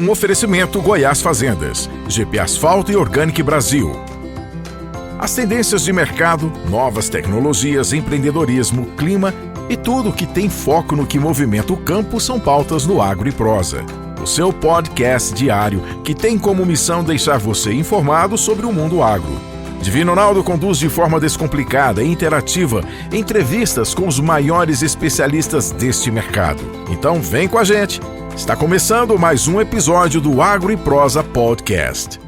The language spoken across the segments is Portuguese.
Um oferecimento Goiás Fazendas, GP Asfalto e Organic Brasil. As tendências de mercado, novas tecnologias, empreendedorismo, clima e tudo que tem foco no que movimenta o campo são pautas no Agro e Prosa. O seu podcast diário que tem como missão deixar você informado sobre o mundo agro. Divino Ronaldo conduz de forma descomplicada e interativa entrevistas com os maiores especialistas deste mercado. Então vem com a gente! Está começando mais um episódio do Agro e Prosa Podcast.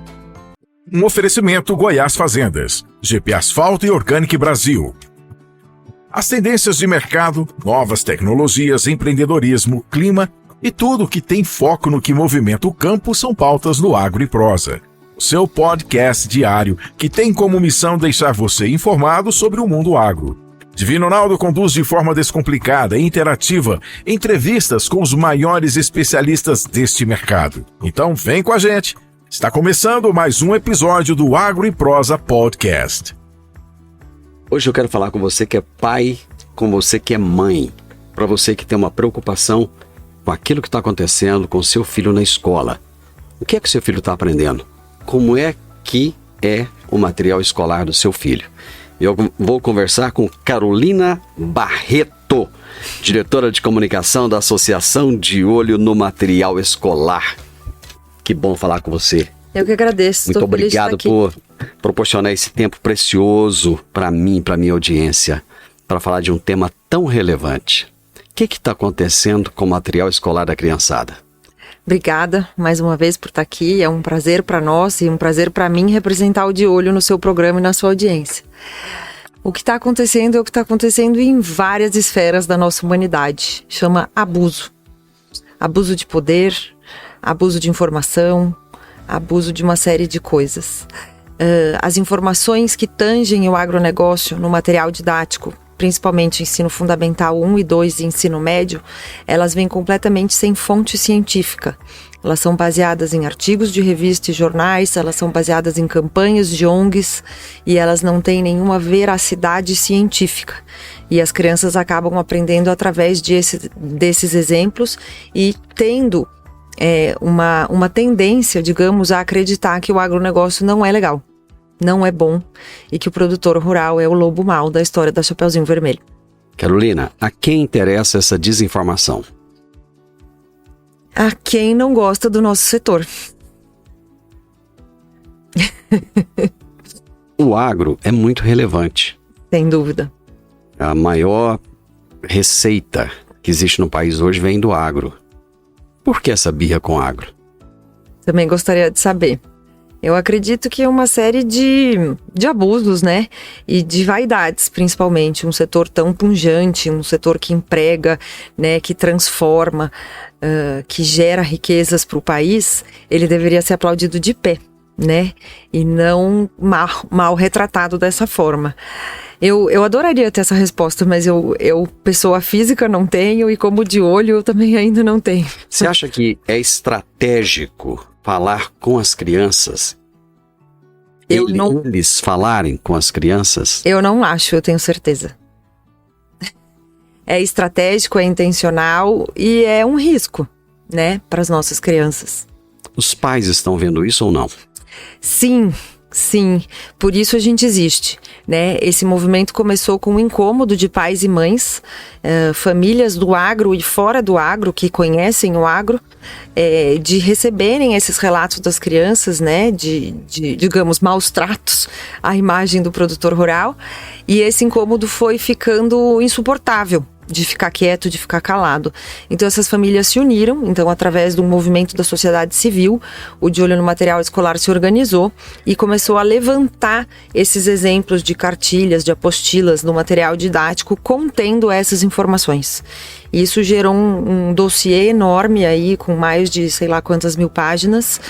Um oferecimento Goiás Fazendas, GP Asfalto e Organic Brasil. As tendências de mercado, novas tecnologias, empreendedorismo, clima e tudo que tem foco no que movimenta o campo são pautas no Agro e Prosa. O seu podcast diário que tem como missão deixar você informado sobre o mundo agro. Divino Ronaldo conduz de forma descomplicada e interativa entrevistas com os maiores especialistas deste mercado. Então vem com a gente! Está começando mais um episódio do Agro e Prosa Podcast. Hoje eu quero falar com você que é pai, com você que é mãe, para você que tem uma preocupação com aquilo que está acontecendo com seu filho na escola. O que é que seu filho está aprendendo? Como é que é o material escolar do seu filho? Eu vou conversar com Carolina Barreto, diretora de comunicação da Associação De Olho no Material Escolar. Que bom falar com você. Eu que agradeço. Muito obrigado por proporcionar esse tempo precioso para mim, para minha audiência, para falar de um tema tão relevante. O que está acontecendo com o material escolar da criançada? Obrigada mais uma vez por estar aqui. É um prazer para nós e um prazer para mim representar o De Olho no seu programa e na sua audiência. O que está acontecendo é o que está acontecendo em várias esferas da nossa humanidade. Chama abuso. Abuso de poder, abuso de informação, abuso de uma série de coisas. As informações que tangem o agronegócio no material didático, principalmente ensino fundamental 1 e 2 e ensino médio, elas vêm completamente sem fonte científica. Elas são baseadas em artigos de revista e jornais, elas são baseadas em campanhas de ONGs e elas não têm nenhuma veracidade científica. E as crianças acabam aprendendo através desses exemplos e tendo uma tendência, digamos, a acreditar que o agronegócio não é legal, não é bom e que o produtor rural é o lobo mau da história da Chapeuzinho Vermelho. Carolina, a quem interessa essa desinformação? A quem não gosta do nosso setor. O agro é muito relevante. Sem dúvida. A maior receita que existe no país hoje vem do agro. Por que essa birra com o agro? Também gostaria de saber. Eu acredito que é uma série de abusos, né? E de vaidades, principalmente. Um setor tão pujante, um setor que emprega, né? Que transforma, que gera riquezas para o país. Ele deveria ser aplaudido de pé, né? E não mal retratado dessa forma. Eu adoraria ter essa resposta, mas eu, pessoa física, não tenho. E como de olho, eu também ainda não tenho. Você acha que é estratégico falar com as crianças? Eles falarem com as crianças? Eu não acho, eu tenho certeza. É estratégico, é intencional e é um risco, né, para as nossas crianças. Os pais estão vendo isso ou não? Sim. Por isso a gente existe, né? Esse movimento começou com um incômodo de pais e mães, famílias do agro e fora do agro, que conhecem o agro, de receberem esses relatos das crianças, né? De digamos, maus tratos à imagem do produtor rural. E esse incômodo foi ficando insuportável. De ficar quieto, de ficar calado. Então essas famílias se uniram, então através de um movimento da sociedade civil, o De Olho no Material Escolar se organizou e começou a levantar esses exemplos de cartilhas, de apostilas no material didático contendo essas informações. Isso gerou um dossiê enorme aí, com mais de sei lá quantas mil páginas,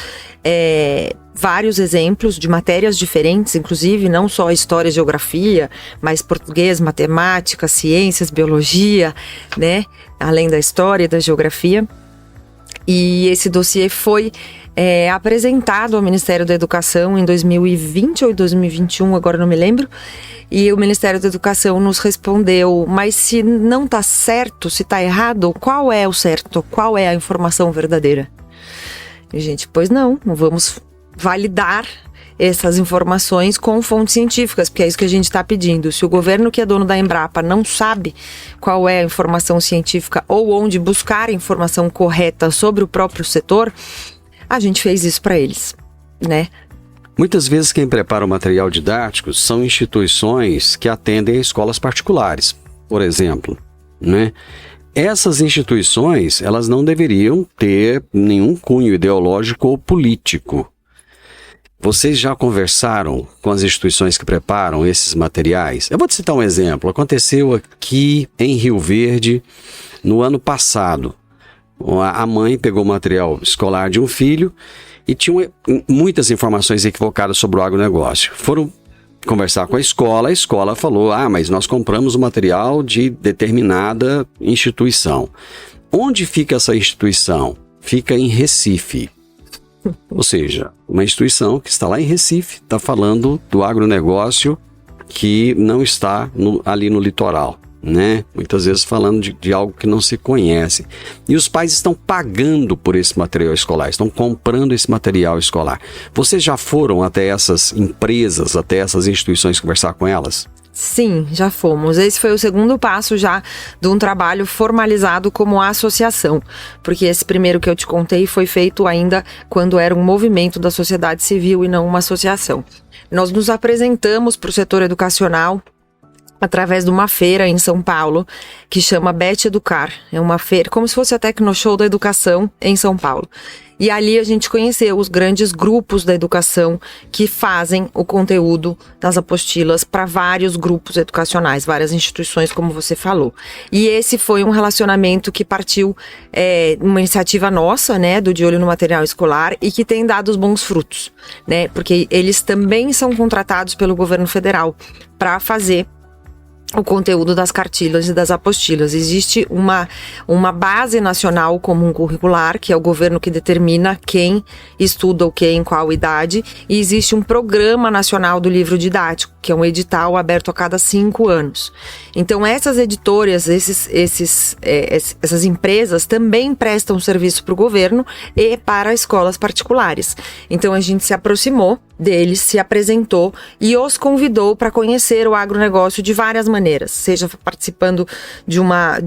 vários exemplos de matérias diferentes, inclusive não só história e geografia, mas português, matemática, ciências, biologia, né? Além da história e da geografia. E esse dossiê foi apresentado ao Ministério da Educação em 2020 ou 2021, agora não me lembro. E o Ministério da Educação nos respondeu, mas se não está certo, se está errado, qual é o certo? Qual é a informação verdadeira? E a gente, pois não vamos validar essas informações com fontes científicas, porque é isso que a gente está pedindo. Se o governo, que é dono da Embrapa, não sabe qual é a informação científica ou onde buscar a informação correta sobre o próprio setor, a gente fez isso para eles, né? Muitas vezes quem prepara o material didático são instituições que atendem a escolas particulares, por exemplo, né? Essas instituições, elas não deveriam ter nenhum cunho ideológico ou político. Vocês já conversaram com as instituições que preparam esses materiais? Eu vou te citar um exemplo. Aconteceu aqui em Rio Verde no ano passado. A mãe pegou o material escolar de um filho e tinha muitas informações equivocadas sobre o agronegócio. Foram conversar com a escola falou, mas nós compramos o material de determinada instituição. Onde fica essa instituição? Fica em Recife. Ou seja, uma instituição que está lá em Recife, está falando do agronegócio que não está ali no litoral, né? Muitas vezes falando de algo que não se conhece. E os pais estão pagando por esse material escolar, estão comprando esse material escolar. Vocês já foram até essas empresas, até essas instituições conversar com elas? Sim, já fomos. Esse foi o segundo passo já de um trabalho formalizado como associação, porque esse primeiro que eu te contei foi feito ainda quando era um movimento da sociedade civil e não uma associação. Nós nos apresentamos para o setor educacional através de uma feira em São Paulo, que chama Bet Educar. É uma feira, como se fosse a Tecnoshow da educação em São Paulo. E ali a gente conheceu os grandes grupos da educação que fazem o conteúdo das apostilas para vários grupos educacionais, várias instituições, como você falou. E esse foi um relacionamento que partiu uma iniciativa nossa, né, do De Olho no Material Escolar, e que tem dado os bons frutos, né, porque eles também são contratados pelo governo federal para fazer o conteúdo das cartilhas e das apostilas. Existe uma base nacional comum curricular, que é o governo que determina quem estuda o que em qual idade, e existe um programa nacional do livro didático, que é um edital aberto a cada 5 anos. Então essas editoras, essas empresas também prestam serviço para o governo e para escolas particulares. Então a gente se aproximou deles, se apresentou e os convidou para conhecer o agronegócio de várias maneiras, seja participando de uma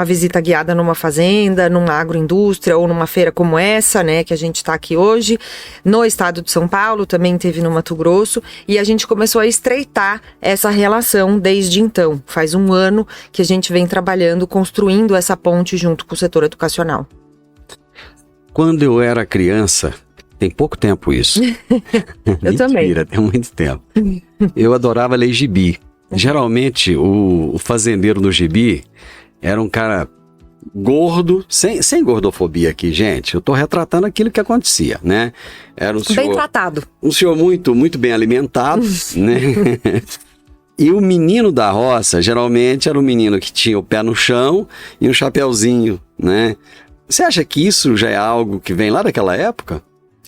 visita guiada numa fazenda, numa agroindústria ou numa feira como essa, né, que a gente está aqui hoje, no estado de São Paulo, também teve no Mato Grosso, e a gente começou a estreitar essa relação desde então. Faz 1 ano que a gente vem trabalhando, construindo essa ponte junto com o setor educacional. Quando eu era criança, tem pouco tempo isso. Eu também. Mentira, tem muito tempo. Eu adorava ler gibi. Geralmente, o fazendeiro no gibi era um cara gordo, sem gordofobia aqui, gente. Eu tô retratando aquilo que acontecia, né? Era um senhor, bem tratado. Um senhor muito, muito bem alimentado, né? E o menino da roça, geralmente, era um menino que tinha o pé no chão e um chapeuzinho, né? Você acha que isso já é algo que vem lá daquela época?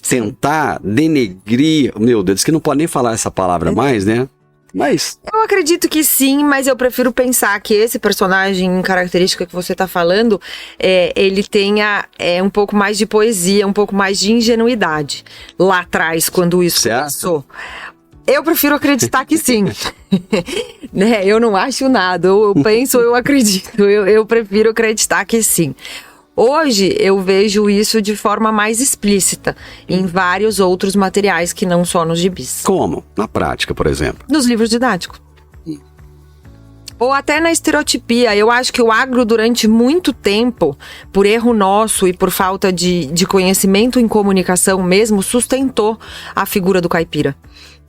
Tentar denegrir... Meu Deus, que não pode nem falar essa palavra mais, né? Mas... Eu acredito que sim, mas eu prefiro pensar que esse personagem, característica que você tá falando, ele tenha um pouco mais de poesia, um pouco mais de ingenuidade lá atrás, quando isso começou. Eu prefiro acreditar que sim. Né? Eu não acho nada, ou eu penso ou eu acredito. Eu prefiro acreditar que sim. Hoje eu vejo isso de forma mais explícita em vários outros materiais que não só nos gibis. Como? Na prática, por exemplo? Nos livros didáticos. Ou até na estereotipia. Eu acho que o agro, durante muito tempo, por erro nosso e por falta de conhecimento em comunicação mesmo, sustentou a figura do caipira.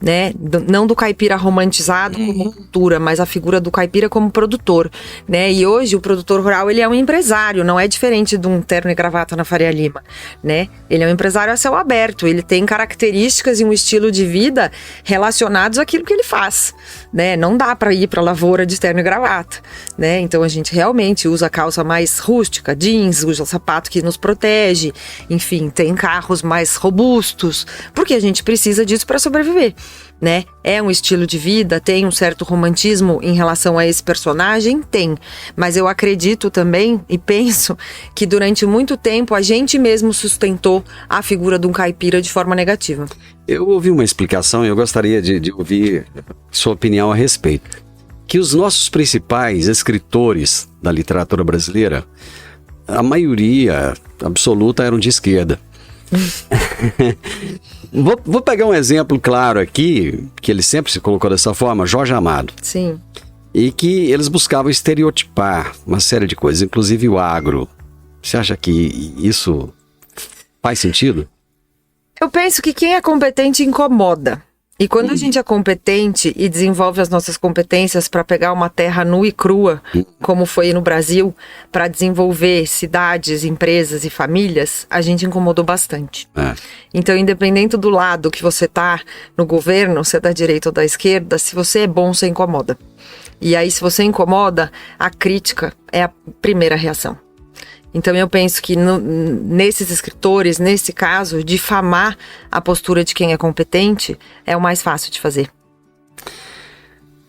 Né? Não do caipira romantizado como cultura, mas a figura do caipira como produtor, né? E hoje o produtor rural, ele é um empresário, não é diferente de um terno e gravata na Faria Lima, né? Ele é um empresário a céu aberto, ele tem características e um estilo de vida relacionados àquilo que ele faz, né? Não dá para ir para a lavoura de terno e gravata, né? Então a gente realmente usa calça mais rústica, jeans, usa sapato que nos protege, enfim, tem carros mais robustos, porque a gente precisa disso para sobreviver. né? É um estilo de vida, tem um certo romantismo em relação a esse personagem? Tem. Mas eu acredito também e penso que durante muito tempo a gente mesmo sustentou a figura de um caipira de forma negativa. Eu ouvi uma explicação e eu gostaria de ouvir sua opinião a respeito. Que os nossos principais escritores da literatura brasileira, a maioria absoluta eram de esquerda. Vou pegar um exemplo claro aqui, que ele sempre se colocou dessa forma, Jorge Amado. Sim. E que eles buscavam estereotipar uma série de coisas, inclusive o agro. Você acha que isso faz sentido? Eu penso que quem é competente incomoda. E quando a gente é competente e desenvolve as nossas competências para pegar uma terra nua e crua, como foi no Brasil, para desenvolver cidades, empresas e famílias, a gente incomodou bastante. Então, independente do lado que você tá no governo, se é da direita ou da esquerda, se você é bom, você incomoda. E aí, se você incomoda, a crítica é a primeira reação. Então eu penso que nesses escritores, nesse caso, difamar a postura de quem é competente é o mais fácil de fazer.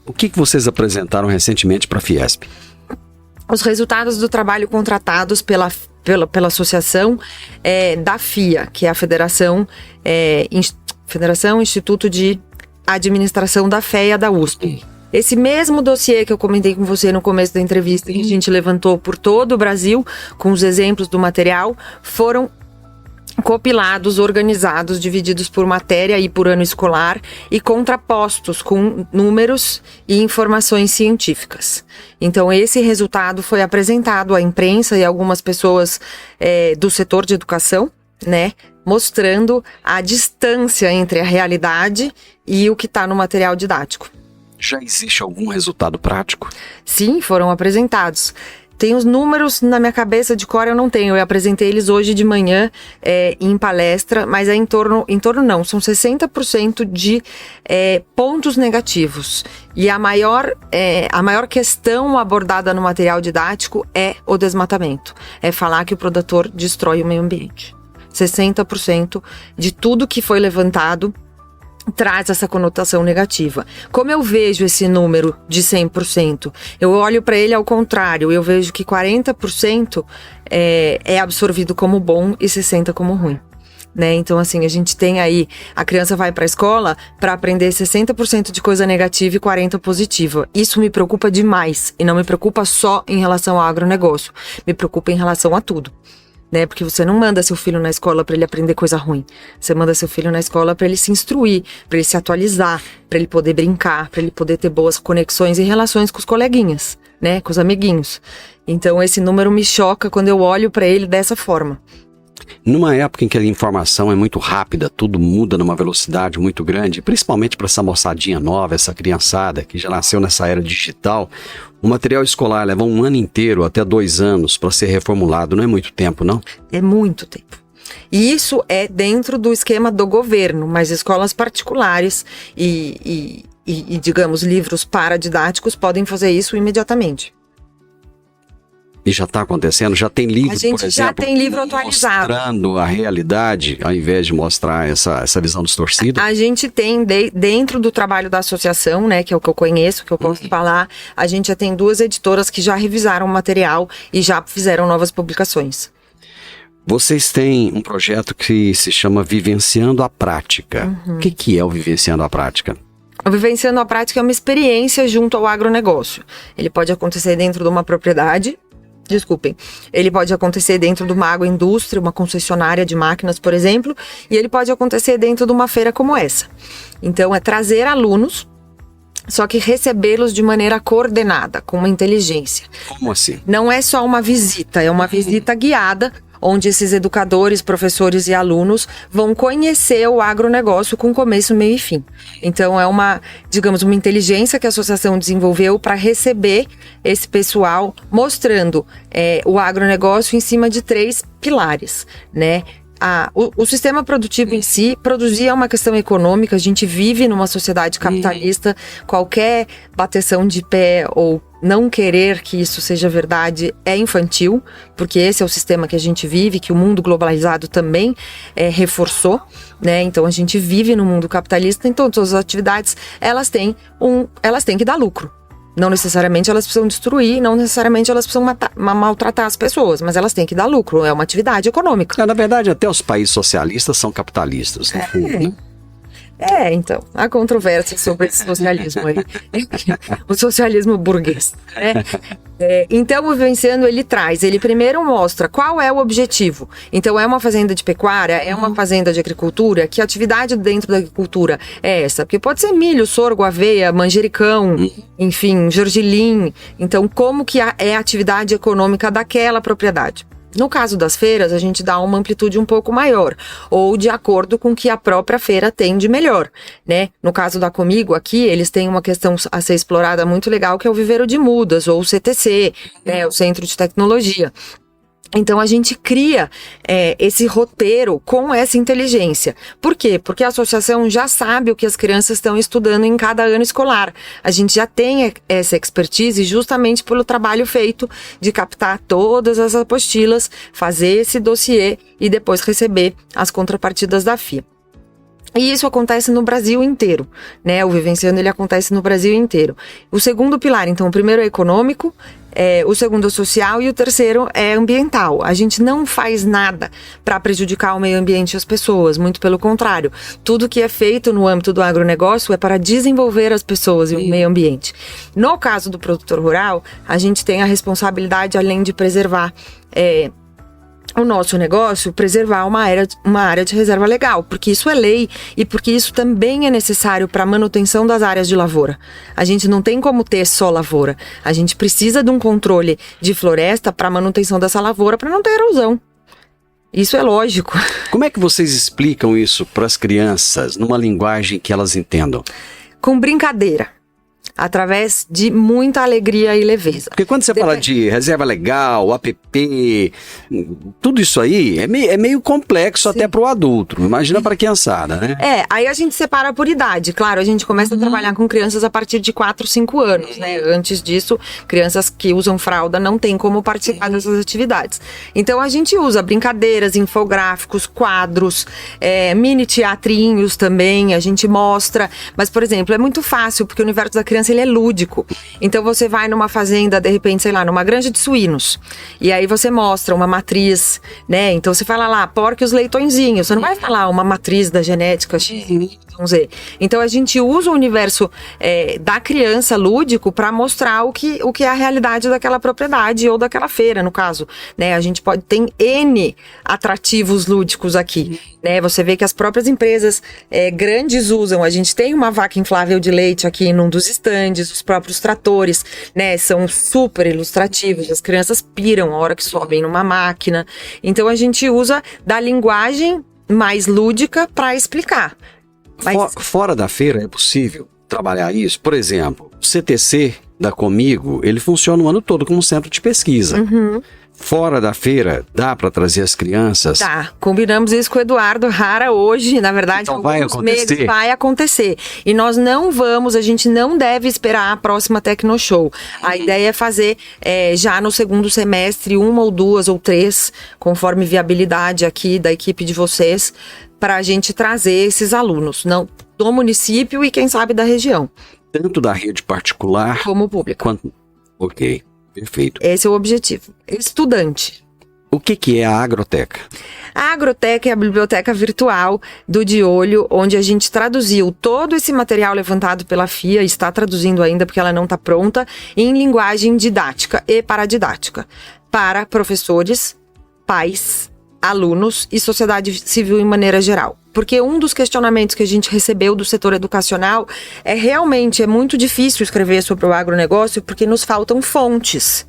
O que vocês apresentaram recentemente para a Fiesp? Os resultados do trabalho contratados pela associação da FIA, que é a Federação Instituto de Administração da FEA da USP. Esse mesmo dossiê que eu comentei com você no começo da entrevista, que a gente levantou por todo o Brasil, com os exemplos do material, foram compilados, organizados, divididos por matéria e por ano escolar e contrapostos com números e informações científicas. Então, esse resultado foi apresentado à imprensa e a algumas pessoas do setor de educação, né? Mostrando a distância entre a realidade e o que está no material didático. Já existe algum resultado prático? Sim, foram apresentados. Tem os números na minha cabeça, de cor eu não tenho. Eu apresentei eles hoje de manhã em palestra, mas é em torno não, são 60% de pontos negativos. E a maior questão abordada no material didático é o desmatamento. É falar que o produtor destrói o meio ambiente. 60% de tudo que foi levantado traz essa conotação negativa. Como eu vejo esse número de 100%? Eu olho para ele ao contrário, eu vejo que 40% é absorvido como bom e 60% como ruim. Né? Então, assim, a gente tem aí, a criança vai para a escola para aprender 60% de coisa negativa e 40% positiva. Isso me preocupa demais, e não me preocupa só em relação ao agronegócio, me preocupa em relação a tudo. Né? Porque você não manda seu filho na escola para ele aprender coisa ruim. Você manda seu filho na escola para ele se instruir, para ele se atualizar, para ele poder brincar, para ele poder ter boas conexões e relações com os coleguinhas, né? Com os amiguinhos. Então esse número me choca quando eu olho para ele dessa forma. Numa época em que a informação é muito rápida, tudo muda numa velocidade muito grande, principalmente para essa moçadinha nova, essa criançada que já nasceu nessa era digital, o material escolar leva 1 ano inteiro, até 2 anos, para ser reformulado. Não é muito tempo, não? É muito tempo. E isso é dentro do esquema do governo, mas escolas particulares e digamos, livros paradidáticos podem fazer isso imediatamente. E já está acontecendo? Já tem livro, por exemplo, já tem livro atualizado, mostrando a realidade, ao invés de mostrar essa visão distorcida? A gente tem, dentro do trabalho da associação, né, que é o que eu conheço, que eu posso falar, a gente já tem 2 editoras que já revisaram o material e já fizeram novas publicações. Vocês têm um projeto que se chama Vivenciando a Prática. O que é o Vivenciando a Prática? O Vivenciando a Prática é uma experiência junto ao agronegócio. Ele pode acontecer dentro de uma propriedade, ele pode acontecer dentro de uma agroindústria, uma concessionária de máquinas, por exemplo, e ele pode acontecer dentro de uma feira como essa. Então, é trazer alunos, só que recebê-los de maneira coordenada, com uma inteligência. Como assim? Não é só uma visita, é uma visita guiada, onde esses educadores, professores e alunos vão conhecer o agronegócio com começo, meio e fim. Então é uma inteligência que a associação desenvolveu para receber esse pessoal, mostrando o agronegócio em cima de 3 pilares, né? o sistema produtivo em si, produzir é uma questão econômica, a gente vive numa sociedade capitalista, qualquer bateção de pé ou não querer que isso seja verdade é infantil, porque esse é o sistema que a gente vive, que o mundo globalizado também reforçou, né? Então a gente vive no mundo capitalista, então todas as atividades, elas têm que dar lucro. Não necessariamente elas precisam destruir, não necessariamente elas precisam maltratar as pessoas, mas elas têm que dar lucro, é uma atividade econômica. Na verdade, até os países socialistas são capitalistas, no fundo, né? Então, há controvérsia sobre esse socialismo aí. O socialismo burguês, né? Então, o Vivenciando, ele primeiro mostra qual é o objetivo. Então, é uma fazenda de pecuária, é uma fazenda de agricultura, que atividade dentro da agricultura é essa? Porque pode ser milho, sorgo, aveia, manjericão, enfim, gergelim. Então, como que é a atividade econômica daquela propriedade? No caso das feiras, a gente dá uma amplitude um pouco maior, ou de acordo com o que a própria feira tem de melhor, né? No caso da Comigo, aqui, eles têm uma questão a ser explorada muito legal, que é o Viveiro de Mudas, ou o CTC, né? O Centro de Tecnologia. Então, a gente cria esse roteiro com essa inteligência. Por quê? Porque a associação já sabe o que as crianças estão estudando em cada ano escolar. A gente já tem essa expertise justamente pelo trabalho feito de captar todas as apostilas, fazer esse dossiê e depois receber as contrapartidas da FIA. E isso acontece no Brasil inteiro, né? O Vivenciando, ele acontece no Brasil inteiro. O segundo pilar, então, o primeiro é econômico, o segundo é social e o terceiro é ambiental. A gente não faz nada para prejudicar o meio ambiente e as pessoas, muito pelo contrário. Tudo que é feito no âmbito do agronegócio é para desenvolver as pessoas e o meio ambiente. No caso do produtor rural, a gente tem a responsabilidade, além de preservar o nosso negócio, preservar uma área de reserva legal, porque isso é lei e porque isso também é necessário para a manutenção das áreas de lavoura. A gente não tem como ter só lavoura, a gente precisa de um controle de floresta para a manutenção dessa lavoura, para não ter erosão. Isso é lógico. Como é que vocês explicam isso para as crianças, numa linguagem que elas entendam? Com brincadeira. Através de muita alegria e leveza. Porque quando você fala de reserva legal, APP, tudo isso aí é meio complexo. Sim. Até para o adulto. Imagina para a criançada, né? Aí a gente separa por idade. Claro, a gente começa a trabalhar com crianças a partir de 4, 5 anos, né? Antes disso, crianças que usam fralda não tem como participar dessas atividades. Então a gente usa brincadeiras, infográficos, quadros, mini teatrinhos também, a gente mostra. Mas, por exemplo, é muito fácil, porque o universo da criança ele é lúdico. Então você vai numa fazenda, de repente, sei lá, numa granja de suínos. E aí você mostra uma matriz, né? Então você fala lá, porca e os leitõezinhos. Você não vai falar uma matriz da genética XYZ. Então a gente usa o universo da criança lúdico para mostrar o que é a realidade daquela propriedade ou daquela feira, no caso, né? A gente tem N atrativos lúdicos aqui, né? Você vê que as próprias empresas grandes usam. A gente tem uma vaca inflável de leite aqui num dos estandes, os próprios tratores, né, são super ilustrativos, as crianças piram a hora que sobem numa máquina. Então a gente usa da linguagem mais lúdica para explicar. Mas... Fora da feira é possível trabalhar isso? Por exemplo, o CTC da Comigo, ele funciona o ano todo como centro de pesquisa. Fora da feira, dá para trazer as crianças? Tá, combinamos isso com o Eduardo Rara hoje, na verdade, então vai acontecer. E nós a gente não deve esperar a próxima Tecnoshow. A ideia é fazer já no segundo semestre, 1 ou 2 ou 3, conforme viabilidade aqui da equipe de vocês, para a gente trazer esses alunos, não do município e quem sabe da região. Tanto da rede particular como pública. Ok. Perfeito. Esse é o objetivo. Estudante. O que é a Agroteca? A Agroteca é a biblioteca virtual do De Olho, onde a gente traduziu todo esse material levantado pela FIA, está traduzindo ainda porque ela não está pronta, em linguagem didática e paradidática, para professores, pais, alunos e sociedade civil em maneira geral. Porque um dos questionamentos que a gente recebeu do setor educacional é muito difícil escrever sobre o agronegócio porque nos faltam fontes.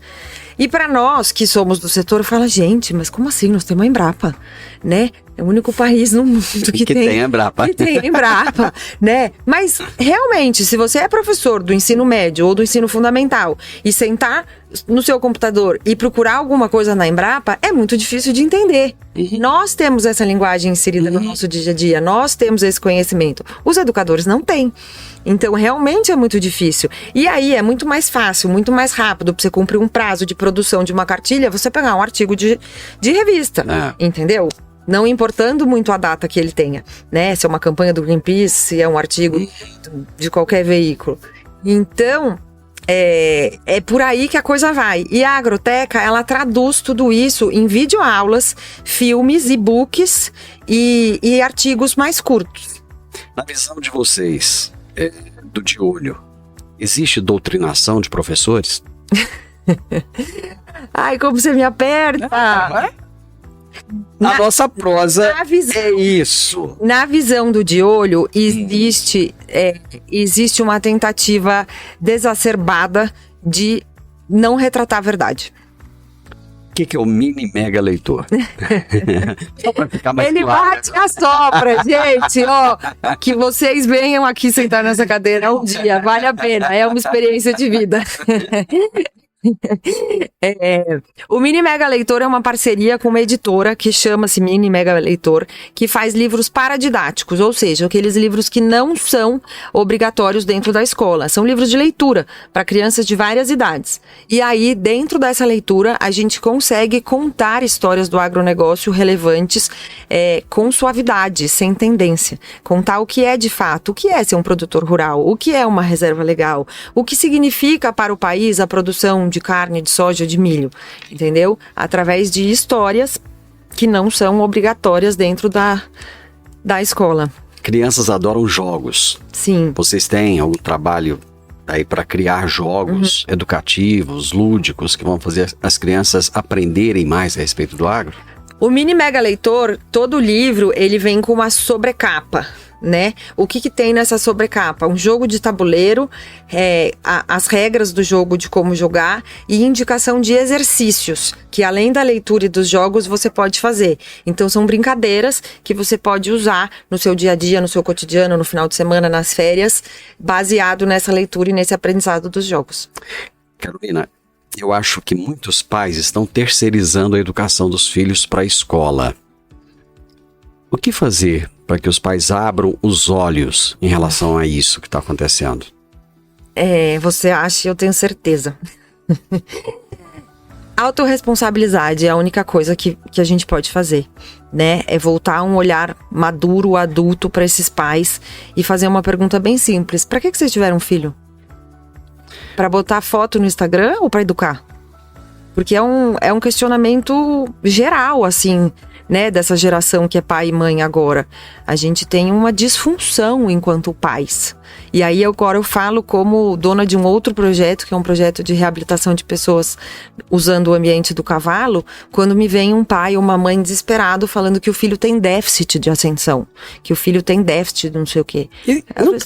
E para nós que somos do setor, fala, gente, mas como assim? Nós temos a Embrapa, né? É o único país no mundo que tem Embrapa. Que tem Embrapa, né? Mas, realmente, se você é professor do ensino médio ou do ensino fundamental e sentar no seu computador e procurar alguma coisa na Embrapa, é muito difícil de entender. Nós temos essa linguagem inserida no nosso dia a dia, nós temos esse conhecimento. Os educadores não têm. Então, realmente é muito difícil. E aí, é muito mais fácil, muito mais rápido para você cumprir um prazo de produção de uma cartilha, você pegar um artigo de revista, entendeu? Não importando muito a data que ele tenha, né? Se é uma campanha do Greenpeace, se é um artigo de qualquer veículo. Então, é por aí que a coisa vai. E a Agroteca, ela traduz tudo isso em videoaulas, filmes, e-books e artigos mais curtos. Na visão de vocês, do De Olho, existe doutrinação de professores? Ai, como você me aperta! A nossa prosa é isso. Na visão do De Olho, existe uma tentativa desacerbada de não retratar a verdade. O que é o mini mega leitor? Só pra ficar mais Ele claro. bate a sopra, gente, ó, que vocês venham aqui sentar nessa cadeira um dia, vale a pena, é uma experiência de vida. O Mini Mega Leitor é uma parceria com uma editora que chama-se Mini Mega Leitor, que faz livros paradidáticos, ou seja, aqueles livros que não são obrigatórios dentro da escola. São livros de leitura para crianças de várias idades. E aí, dentro dessa leitura, a gente consegue contar histórias do agronegócio relevantes com suavidade, sem tendência. Contar o que é de fato, o que é ser um produtor rural, o que é uma reserva legal, o que significa para o país a produção de carne, de soja, de milho, entendeu? Através de histórias que não são obrigatórias dentro da escola. Crianças adoram jogos. Sim. Vocês têm algum trabalho aí para criar jogos educativos, lúdicos, que vão fazer as crianças aprenderem mais a respeito do agro? O Mini Mega Leitor, todo livro, ele vem com uma sobrecapa, né? O que tem nessa sobrecapa? Um jogo de tabuleiro, as regras do jogo, de como jogar e indicação de exercícios, que além da leitura e dos jogos você pode fazer. Então são brincadeiras que você pode usar no seu dia a dia, no seu cotidiano, no final de semana, nas férias, baseado nessa leitura e nesse aprendizado dos jogos. Carolina, eu acho que muitos pais estão terceirizando a educação dos filhos para a escola. O que fazer para que os pais abram os olhos em relação a isso que está acontecendo? Você acha, eu tenho certeza. Autorresponsabilidade é a única coisa que a gente pode fazer, né? É voltar um olhar maduro, adulto para esses pais e fazer uma pergunta bem simples. Para que vocês tiveram um filho? Para botar foto no Instagram ou para educar? Porque é um questionamento geral, assim, né, dessa geração que é pai e mãe agora. A gente tem uma disfunção enquanto pais. E aí agora eu falo como dona de um outro projeto, que é um projeto de reabilitação de pessoas usando o ambiente do cavalo, quando me vem um pai ou uma mãe desesperado falando que o filho tem déficit de atenção, que o filho tem déficit de não sei o quê.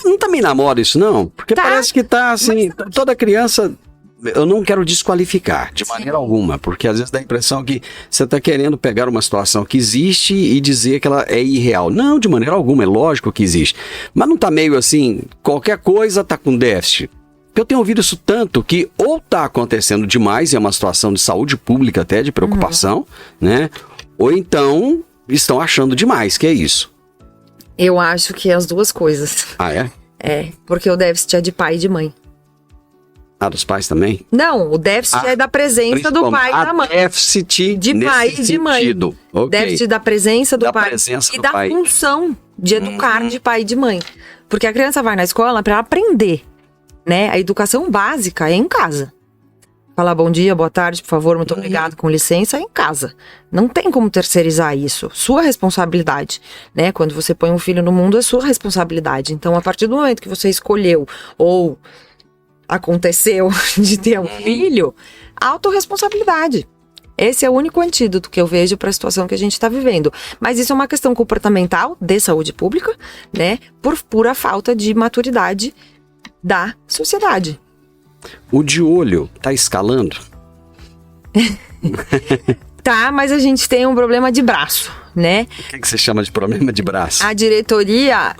Não tá me namora isso, não? Porque parece que tá assim, toda criança... Eu não quero desqualificar de maneira alguma, porque às vezes dá a impressão que você está querendo pegar uma situação que existe e dizer que ela é irreal. Não, de maneira alguma, é lógico que existe. Mas não está meio assim, qualquer coisa está com déficit. Porque eu tenho ouvido isso tanto que ou está acontecendo demais, é uma situação de saúde pública até, de preocupação, né? Ou então estão achando demais, que é isso. Eu acho que é as duas coisas. Ah, é? Porque o déficit é de pai e de mãe. Ah, dos pais também? Não, o déficit é da presença do pai e da mãe. Déficit de pai e de mãe. Okay. Déficit da presença do pai presença e do da pai. função de educar de pai e de mãe. Porque a criança vai na escola para aprender, né? A educação básica é em casa. Falar bom dia, boa tarde, por favor, muito obrigado, com licença, é em casa. Não tem como terceirizar isso. Sua responsabilidade, né? Quando você põe um filho no mundo, é sua responsabilidade. Então, a partir do momento que você escolheu ou aconteceu de ter um filho, autorresponsabilidade. Esse é o único antídoto que eu vejo para a situação que a gente está vivendo. Mas isso é uma questão comportamental de saúde pública, né? Por pura falta de maturidade da sociedade. O De Olho tá escalando? Tá, mas a gente tem um problema de braço. né? O que você chama de problema de braço? A diretoria,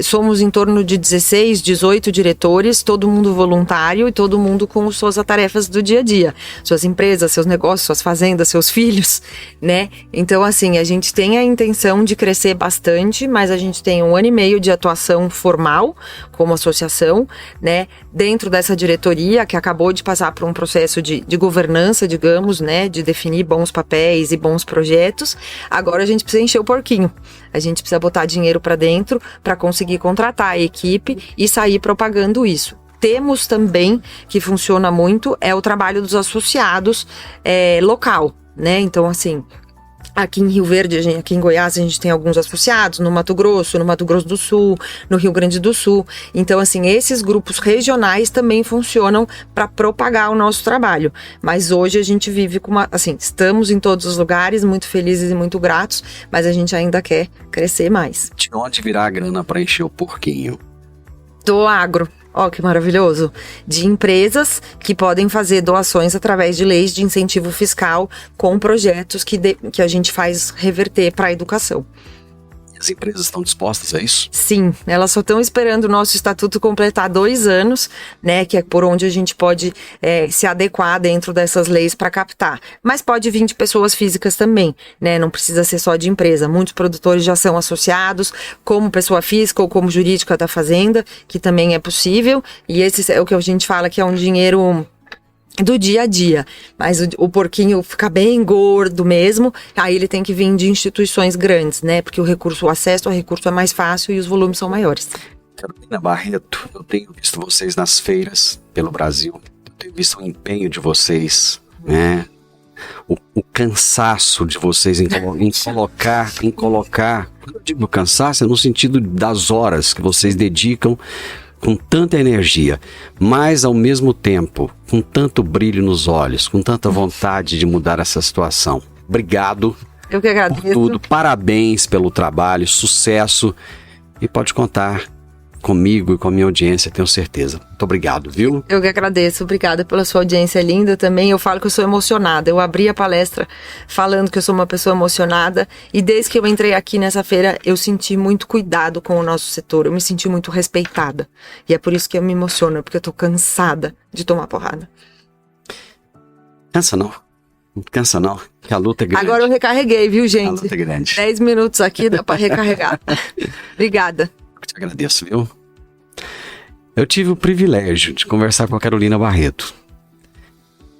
somos em torno de 16, 18 diretores, todo mundo voluntário e todo mundo com suas tarefas do dia a dia. Suas empresas, seus negócios, suas fazendas, seus filhos, né? Então, assim, a gente tem a intenção de crescer bastante, mas a gente tem 1 ano e meio de atuação formal como associação, né? Dentro dessa diretoria, que acabou de passar por um processo de governança, digamos, né? De definir bons papéis e bons projetos. Agora a gente precisa encher o porquinho. A gente precisa botar dinheiro para dentro para conseguir contratar a equipe e sair propagando isso. Temos também, que funciona muito, o trabalho dos associados local, né? Então, assim, aqui em Rio Verde, aqui em Goiás, a gente tem alguns associados, no Mato Grosso do Sul, no Rio Grande do Sul. Então, assim, esses grupos regionais também funcionam para propagar o nosso trabalho. Mas hoje a gente vive com estamos em todos os lugares, muito felizes e muito gratos, mas a gente ainda quer crescer mais. De onde virá a grana para encher o porquinho? Do agro. Ó, que maravilhoso. De empresas que podem fazer doações através de leis de incentivo fiscal com projetos que a gente faz reverter para a educação. As empresas estão dispostas a isso? Sim, elas só estão esperando o nosso estatuto completar 2 anos, né, que é por onde a gente pode se adequar dentro dessas leis para captar. Mas pode vir de pessoas físicas também, né, não precisa ser só de empresa. Muitos produtores já são associados como pessoa física ou como jurídica da fazenda, que também é possível, e esse é o que a gente fala que é um dinheiro do dia a dia, mas o porquinho fica bem gordo mesmo, aí ele tem que vir de instituições grandes, né, porque o acesso ao recurso é mais fácil e os volumes são maiores. Carolina Barreto, eu tenho visto vocês nas feiras pelo Brasil, eu tenho visto o empenho de vocês, né, o cansaço de vocês em colocar, eu digo cansaço é no sentido das horas que vocês dedicam com tanta energia, mas ao mesmo tempo, com tanto brilho nos olhos, com tanta vontade de mudar essa situação. Obrigado. Eu que agradeço. Por tudo, parabéns pelo trabalho, sucesso, e pode contar comigo e com a minha audiência, tenho certeza. Muito obrigado, viu? Eu que agradeço, obrigada pela sua audiência linda também. Eu falo que eu sou emocionada, eu abri a palestra falando que eu sou uma pessoa emocionada e desde que eu entrei aqui nessa feira eu senti muito cuidado com o nosso setor, eu me senti muito respeitada e é por isso que eu me emociono, porque eu tô cansada de tomar porrada. Cansa não que a luta é grande. Agora eu recarreguei, viu, gente? A luta é grande. 10 minutos aqui dá pra recarregar. Obrigada. Te agradeço, viu? Eu tive o privilégio de conversar com a Carolina Barreto.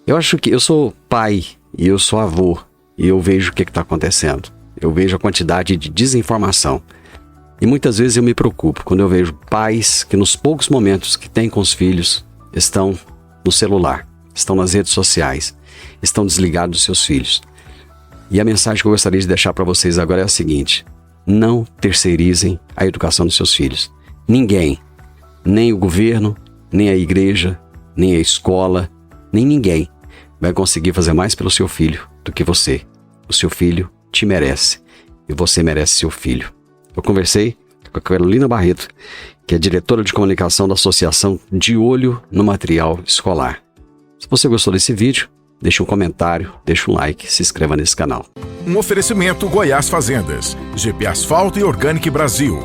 Eu acho que eu sou pai e eu sou avô e eu vejo o que está acontecendo. Eu vejo a quantidade de desinformação. E muitas vezes eu me preocupo quando eu vejo pais que nos poucos momentos que têm com os filhos estão no celular, estão nas redes sociais, estão desligados dos seus filhos. E a mensagem que eu gostaria de deixar para vocês agora é a seguinte: não terceirizem a educação dos seus filhos. Ninguém, nem o governo, nem a igreja, nem a escola, nem ninguém vai conseguir fazer mais pelo seu filho do que você. O seu filho te merece e você merece seu filho. Eu conversei com a Carolina Barreto, que é diretora de comunicação da Associação De Olho no Material Escolar. Se você gostou desse vídeo, deixe um comentário, deixe um like, se inscreva nesse canal. Um oferecimento Goiás Fazendas, GP Asfalto e Organic Brasil.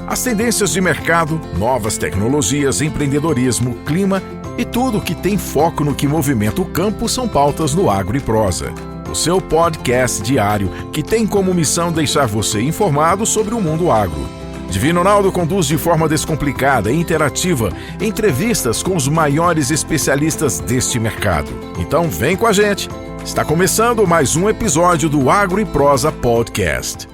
As tendências de mercado, novas tecnologias, empreendedorismo, clima e tudo que tem foco no que movimenta o campo são pautas no Agro e Prosa. O seu podcast diário que tem como missão deixar você informado sobre o mundo agro. Divino Ronaldo conduz de forma descomplicada e interativa entrevistas com os maiores especialistas deste mercado. Então vem com a gente! Está começando mais um episódio do Agro e Prosa Podcast.